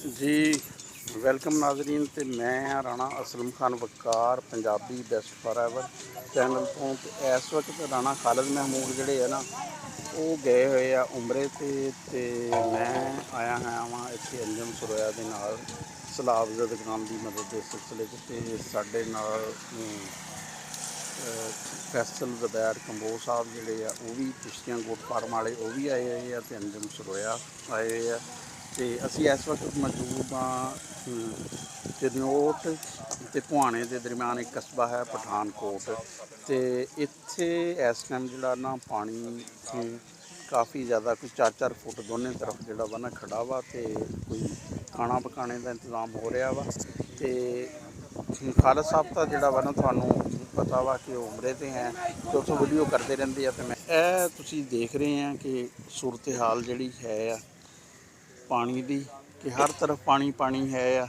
जी welcome नाजरीन। तो मैं राणा असलम खान वकार पंजाबी बेस्ट फॉरएवर चैनल तो इस वक्त राणा खालिद महमूद जोड़े है ना वो गए हुए आ उमरे ते मैं आया है वहाँ इतने अंजम सरोया के नाल सलाब जदगान की मदद के सिलसिले साढ़े नाल फैसल ज़ुबैर कंबोज साहब जोड़े आ वो भी कुश्तियाँ गोट फार्म वाले वो भी आए हुए हैं, अंजम सरोया आए हुए हैं। तो असी इस वक्त मौजूद हाँ चरनोट तो भुआने के दरम्यान एक कस्बा है पठानकोट। तो इत्थे इस टाइम जोड़ा ना पानी काफ़ी ज़्यादा कोई 4-4 फुट दोनों तरफ जोड़ा वा ना खड़ा वा। तो कोई खाना पकाने का इंतज़ाम हो रहा वा। तो खालिद साहब का जोड़ा वा ना थानू पता वा कि उमरे ते हैं तो उस वीडियो करते रहते हैं। तो मैं तुसी देख रहे हैं कि सूरत हाल जी है पानी की कि हर तरफ पानी पानी है।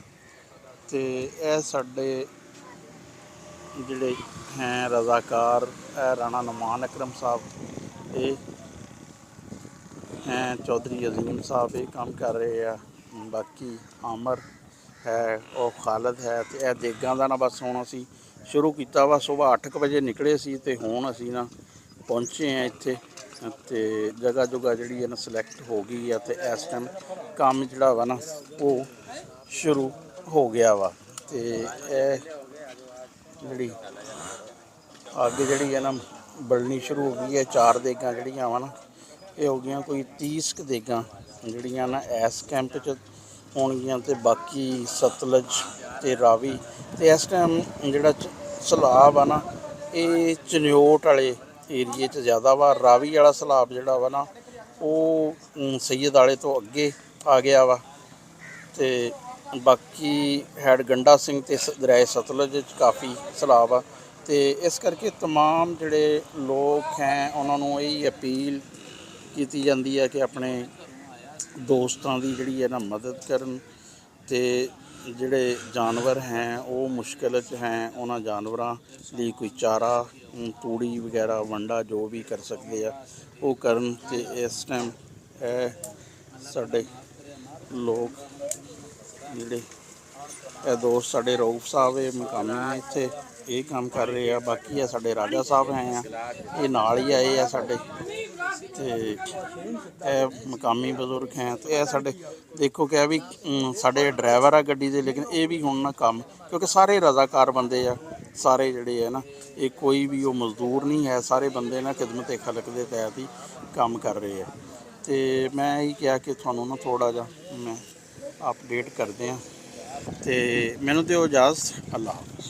तो यह साडे जिहड़े हैं रज़ाकार राणा नुमान अकरम साहब ये हैं, चौधरी अजीम साहब ये काम कर रहे हैं, बाकी आमर है और खालिद है। तो यह देगां का ना बस हुण असी शुरू किया वा सुबह 8 बजे निकले सी ते हुण असी ना पहुँचे हैं इत्थे। तो जगह जुगह जी है ना सिलैक्ट हो गई है। तो इस टाइम काम जोड़ा वा ना वो शुरू हो गया वा। तो यह जी अग जी है ना बलनी शुरू हो गई है। 4 देगां जड़ियाँ वा ना ये हो गई कोई 30 देगां जड़ियाँ ना इस कैंप च होणगियां। तो बाकी सतलुज ते रावी तो इस टाइम जोड़ा सैलाब आ ना ये चन्योट वाले एरिए च ज़्यादा वा। रावी वाला सैलाब जोड़ा वा ना वो सैयद आले तो अगे आ गया वा। तो बाकी हैड गंडा सिंह ते दरियाए सतलुज काफ़ी सैलाब आ। तो इस करके तमाम जोड़े लोग हैं उन्होंने यही अपील की जाती है कि अपने दोस्तों की जी है ना मदद करन। ते जिहड़े जानवर हैं वो मुश्किल च हैं उन्होंने जानवरों की कोई चारा तूड़ी वगैरह वंडा जो भी कर सकते हैं वो करन। ते इस टाइम साडे लोग जिहड़े दोस्त साडे रऊफ साहब ये मकामी ने इत्थे ये काम कर रहे हैं। बाकी है साडे राजा साहब हैं ये नाल ही आए हैं साडे। तो मकामी बजुर्ग हैं। तो यह साडे देखो क्या भी साडे ड्राइवर आ गड्डी दे, लेकिन ये भी हुण ना काम क्योंकि सारे रज़ाकार बंदे आ सारे जिहड़े है ना ये कोई भी वो मजदूर नहीं है, सारे बंदे ना खिदमत खलक के तहत ही काम कर रहे हैं। तो मैं यही कहा कि थानू ना थोड़ा जा मैं अपडेट करते हैं। तो मैनू तो इजाज़त, अल्लाह हाफ़िज़।